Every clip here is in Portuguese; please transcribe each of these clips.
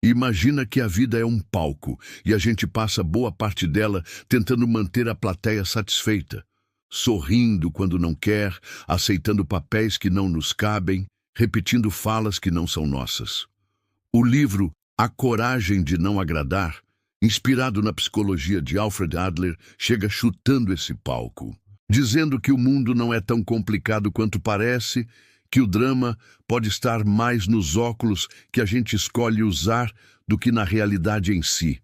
Imagina que a vida é um palco e a gente passa boa parte dela tentando manter a plateia satisfeita, sorrindo quando não quer, aceitando papéis que não nos cabem, repetindo falas que não são nossas. O livro A Coragem de Não Agradar, inspirado na psicologia de Alfred Adler, chega chutando esse palco, dizendo que o mundo não é tão complicado quanto parece, que o drama pode estar mais nos óculos que a gente escolhe usar do que na realidade em si.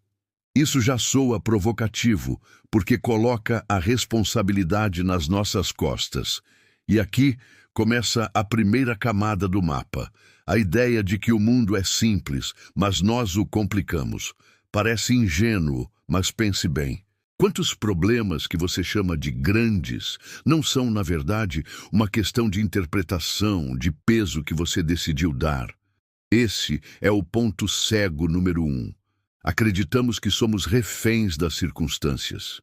Isso já soa provocativo, porque coloca a responsabilidade nas nossas costas. E aqui começa a primeira camada do mapa, a ideia de que o mundo é simples, mas nós o complicamos. Parece ingênuo, mas pense bem. Quantos problemas que você chama de grandes não são, na verdade, uma questão de interpretação, de peso que você decidiu dar? Esse é o ponto cego número 1. Acreditamos que somos reféns das circunstâncias,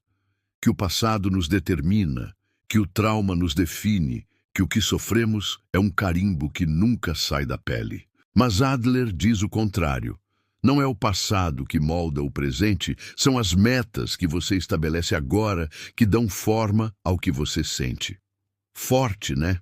que o passado nos determina, que o trauma nos define, que o que sofremos é um carimbo que nunca sai da pele. Mas Adler diz o contrário. Não é o passado que molda o presente, são as metas que você estabelece agora que dão forma ao que você sente. Forte, né?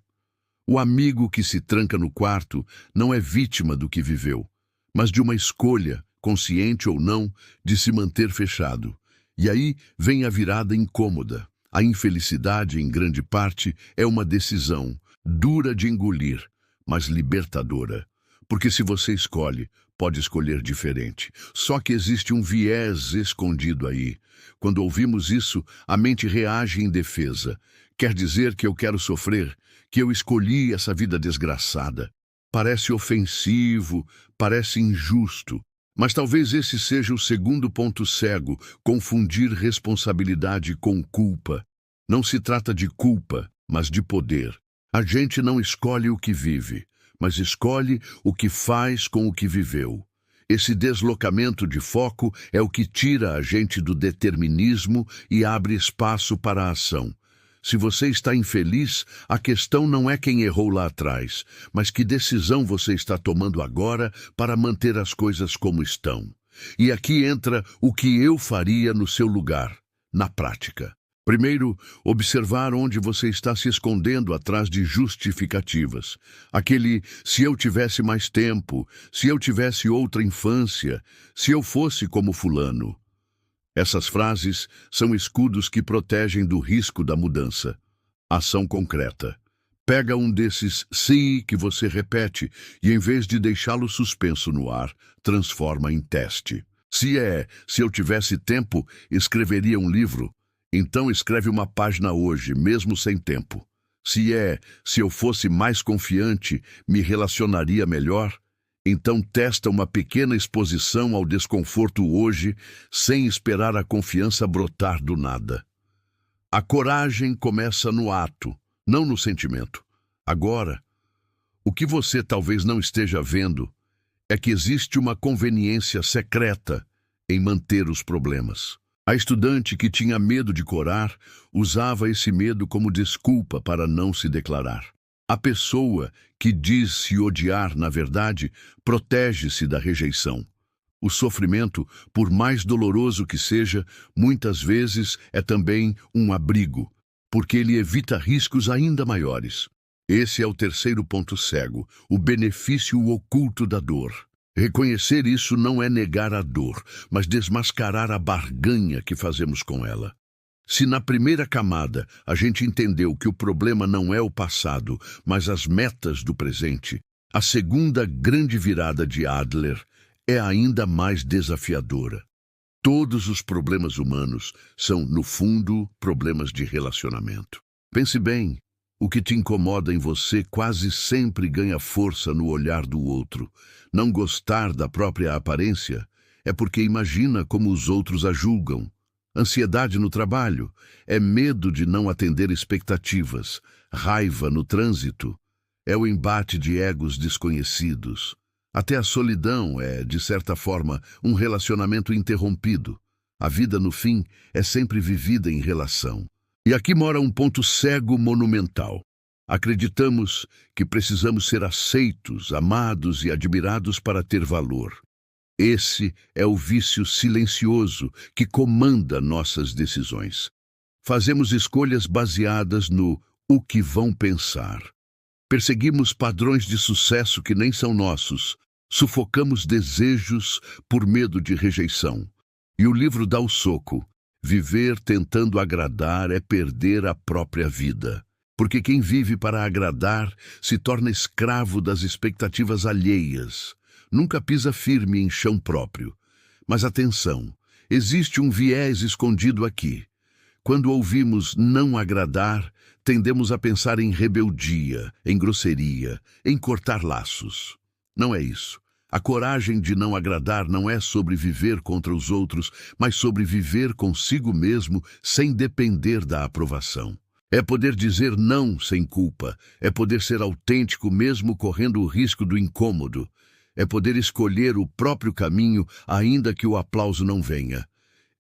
O amigo que se tranca no quarto não é vítima do que viveu, mas de uma escolha, consciente ou não, de se manter fechado. E aí vem a virada incômoda. A infelicidade, em grande parte, é uma decisão, dura de engolir, mas libertadora. Porque se você escolhe, pode escolher diferente. Só que existe um viés escondido aí. Quando ouvimos isso, a mente reage em defesa. Quer dizer que eu quero sofrer, que eu escolhi essa vida desgraçada. Parece ofensivo, parece injusto. Mas talvez esse seja o segundo ponto cego, confundir responsabilidade com culpa. Não se trata de culpa, mas de poder. A gente não escolhe o que vive, mas escolhe o que faz com o que viveu. Esse deslocamento de foco é o que tira a gente do determinismo e abre espaço para a ação. Se você está infeliz, a questão não é quem errou lá atrás, mas que decisão você está tomando agora para manter as coisas como estão. E aqui entra o que eu faria no seu lugar, na prática. Primeiro, observar onde você está se escondendo atrás de justificativas. Aquele se eu tivesse mais tempo, se eu tivesse outra infância, se eu fosse como fulano. Essas frases são escudos que protegem do risco da mudança. Ação concreta. Pega um desses "se" que você repete e, em vez de deixá-lo suspenso no ar, transforma em teste. Se eu tivesse tempo, escreveria um livro. Então escreve uma página hoje, mesmo sem tempo. Se eu fosse mais confiante, me relacionaria melhor. Então testa uma pequena exposição ao desconforto hoje, sem esperar a confiança brotar do nada. A coragem começa no ato, não no sentimento. Agora, o que você talvez não esteja vendo é que existe uma conveniência secreta em manter os problemas. A estudante que tinha medo de corar usava esse medo como desculpa para não se declarar. A pessoa que diz se odiar, na verdade, protege-se da rejeição. O sofrimento, por mais doloroso que seja, muitas vezes é também um abrigo, porque ele evita riscos ainda maiores. Esse é o terceiro ponto cego, o benefício oculto da dor. Reconhecer isso não é negar a dor, mas desmascarar a barganha que fazemos com ela. Se na primeira camada a gente entendeu que o problema não é o passado, mas as metas do presente, a segunda grande virada de Adler é ainda mais desafiadora. Todos os problemas humanos são, no fundo, problemas de relacionamento. Pense bem, o que te incomoda em você quase sempre ganha força no olhar do outro. Não gostar da própria aparência é porque imagina como os outros a julgam. Ansiedade no trabalho é medo de não atender expectativas. Raiva no trânsito é o embate de egos desconhecidos. Até a solidão é, de certa forma, um relacionamento interrompido. A vida, no fim, é sempre vivida em relação. E aqui mora um ponto cego monumental. Acreditamos que precisamos ser aceitos, amados e admirados para ter valor. Esse é o vício silencioso que comanda nossas decisões. Fazemos escolhas baseadas no o que vão pensar. Perseguimos padrões de sucesso que nem são nossos. Sufocamos desejos por medo de rejeição. E o livro dá o soco. Viver tentando agradar é perder a própria vida. Porque quem vive para agradar se torna escravo das expectativas alheias. Nunca pisa firme em chão próprio. Mas atenção, existe um viés escondido aqui. Quando ouvimos não agradar, tendemos a pensar em rebeldia, em grosseria, em cortar laços. Não é isso. A coragem de não agradar não é sobre viver contra os outros, mas sobre viver consigo mesmo sem depender da aprovação. É poder dizer não sem culpa, é poder ser autêntico mesmo correndo o risco do incômodo, é poder escolher o próprio caminho ainda que o aplauso não venha.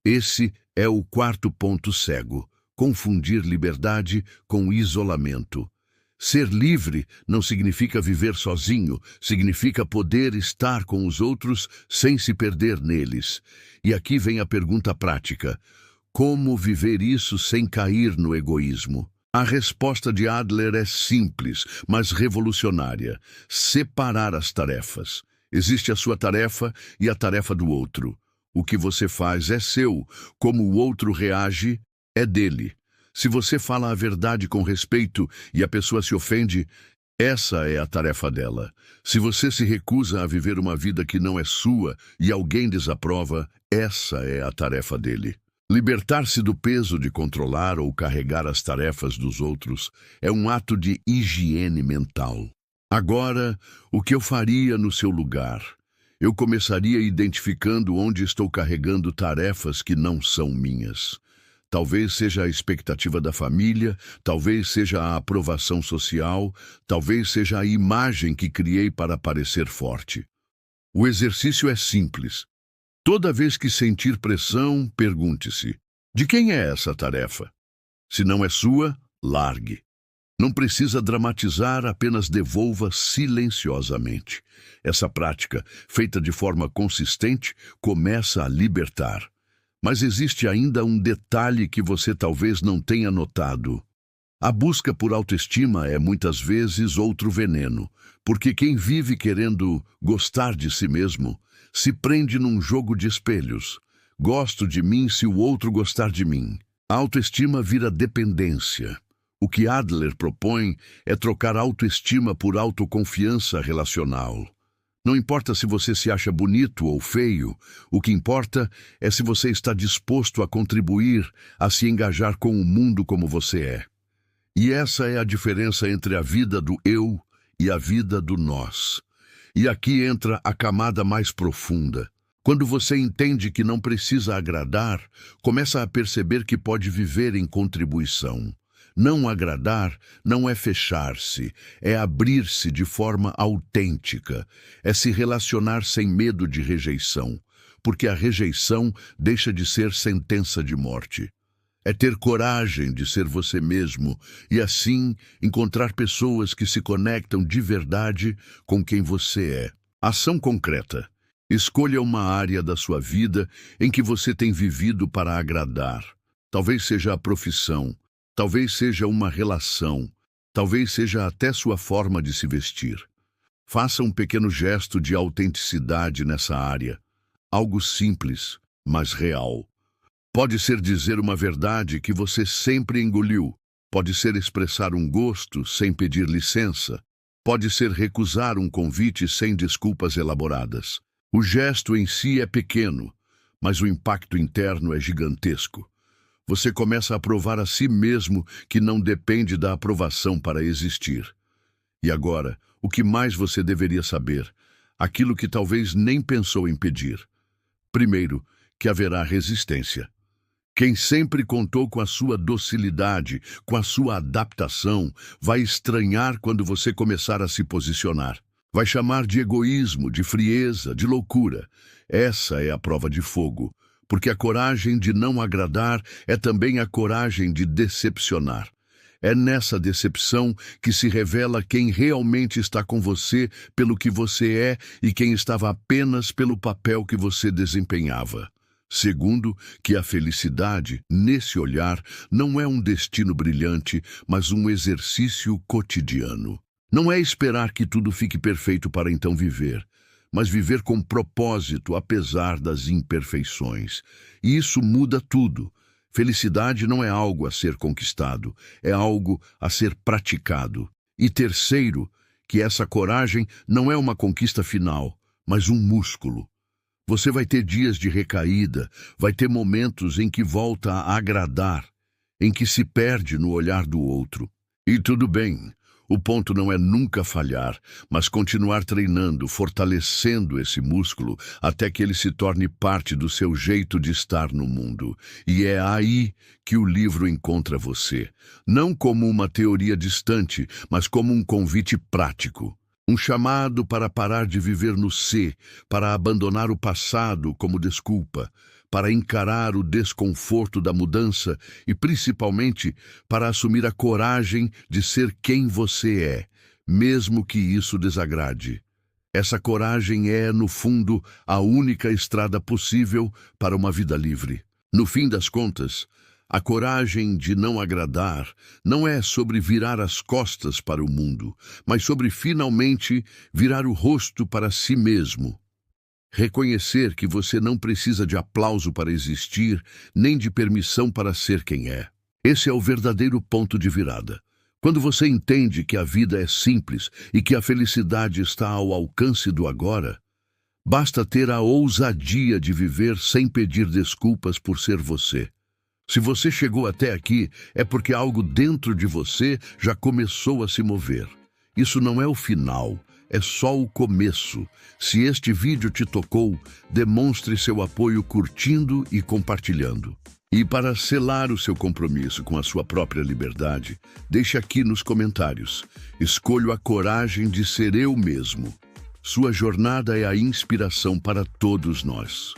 Esse é o quarto ponto cego, confundir liberdade com isolamento. Ser livre não significa viver sozinho, significa poder estar com os outros sem se perder neles. E aqui vem a pergunta prática: como viver isso sem cair no egoísmo? A resposta de Adler é simples, mas revolucionária: separar as tarefas. Existe a sua tarefa e a tarefa do outro. O que você faz é seu, como o outro reage é dele. Se você fala a verdade com respeito e a pessoa se ofende, essa é a tarefa dela. Se você se recusa a viver uma vida que não é sua e alguém desaprova, essa é a tarefa dele. Libertar-se do peso de controlar ou carregar as tarefas dos outros é um ato de higiene mental. Agora, o que eu faria no seu lugar? Eu começaria identificando onde estou carregando tarefas que não são minhas. Talvez seja a expectativa da família, talvez seja a aprovação social, talvez seja a imagem que criei para parecer forte. O exercício é simples. Toda vez que sentir pressão, pergunte-se: de quem é essa tarefa? Se não é sua, largue. Não precisa dramatizar, apenas devolva silenciosamente. Essa prática, feita de forma consistente, começa a libertar. Mas existe ainda um detalhe que você talvez não tenha notado. A busca por autoestima é muitas vezes outro veneno, porque quem vive querendo gostar de si mesmo se prende num jogo de espelhos. Gosto de mim se o outro gostar de mim. A autoestima vira dependência. O que Adler propõe é trocar autoestima por autoconfiança relacional. Não importa se você se acha bonito ou feio, o que importa é se você está disposto a contribuir, a se engajar com o mundo como você é. E essa é a diferença entre a vida do eu e a vida do nós. E aqui entra a camada mais profunda. Quando você entende que não precisa agradar, começa a perceber que pode viver em contribuição. Não agradar não é fechar-se, é abrir-se de forma autêntica, é se relacionar sem medo de rejeição, porque a rejeição deixa de ser sentença de morte. É ter coragem de ser você mesmo e, assim, encontrar pessoas que se conectam de verdade com quem você é. Ação concreta. Escolha uma área da sua vida em que você tem vivido para agradar. Talvez seja a profissão. Talvez seja uma relação, talvez seja até sua forma de se vestir. Faça um pequeno gesto de autenticidade nessa área. Algo simples, mas real. Pode ser dizer uma verdade que você sempre engoliu. Pode ser expressar um gosto sem pedir licença. Pode ser recusar um convite sem desculpas elaboradas. O gesto em si é pequeno, mas o impacto interno é gigantesco. Você começa a provar a si mesmo que não depende da aprovação para existir. E agora, o que mais você deveria saber? Aquilo que talvez nem pensou em pedir. Primeiro, que haverá resistência. Quem sempre contou com a sua docilidade, com a sua adaptação, vai estranhar quando você começar a se posicionar. Vai chamar de egoísmo, de frieza, de loucura. Essa é a prova de fogo. Porque a coragem de não agradar é também a coragem de decepcionar. É nessa decepção que se revela quem realmente está com você pelo que você é e quem estava apenas pelo papel que você desempenhava. Segundo, que a felicidade, nesse olhar, não é um destino brilhante, mas um exercício cotidiano. Não é esperar que tudo fique perfeito para então viver, mas viver com propósito apesar das imperfeições. E isso muda tudo. Felicidade não é algo a ser conquistado, é algo a ser praticado. E terceiro, que essa coragem não é uma conquista final, mas um músculo. Você vai ter dias de recaída, vai ter momentos em que volta a agradar, em que se perde no olhar do outro. E tudo bem. O ponto não é nunca falhar, mas continuar treinando, fortalecendo esse músculo até que ele se torne parte do seu jeito de estar no mundo. E é aí que o livro encontra você, não como uma teoria distante, mas como um convite prático. Um chamado para parar de viver no ser, para abandonar o passado como desculpa, para encarar o desconforto da mudança e, principalmente, para assumir a coragem de ser quem você é, mesmo que isso desagrade. Essa coragem é, no fundo, a única estrada possível para uma vida livre. No fim das contas, a coragem de não agradar não é sobre virar as costas para o mundo, mas sobre finalmente virar o rosto para si mesmo. Reconhecer que você não precisa de aplauso para existir, nem de permissão para ser quem é. Esse é o verdadeiro ponto de virada. Quando você entende que a vida é simples e que a felicidade está ao alcance do agora, basta ter a ousadia de viver sem pedir desculpas por ser você. Se você chegou até aqui, é porque algo dentro de você já começou a se mover. Isso não é o final, é só o começo. Se este vídeo te tocou, demonstre seu apoio curtindo e compartilhando. E para selar o seu compromisso com a sua própria liberdade, deixe aqui nos comentários: escolho a coragem de ser eu mesmo. Sua jornada é a inspiração para todos nós.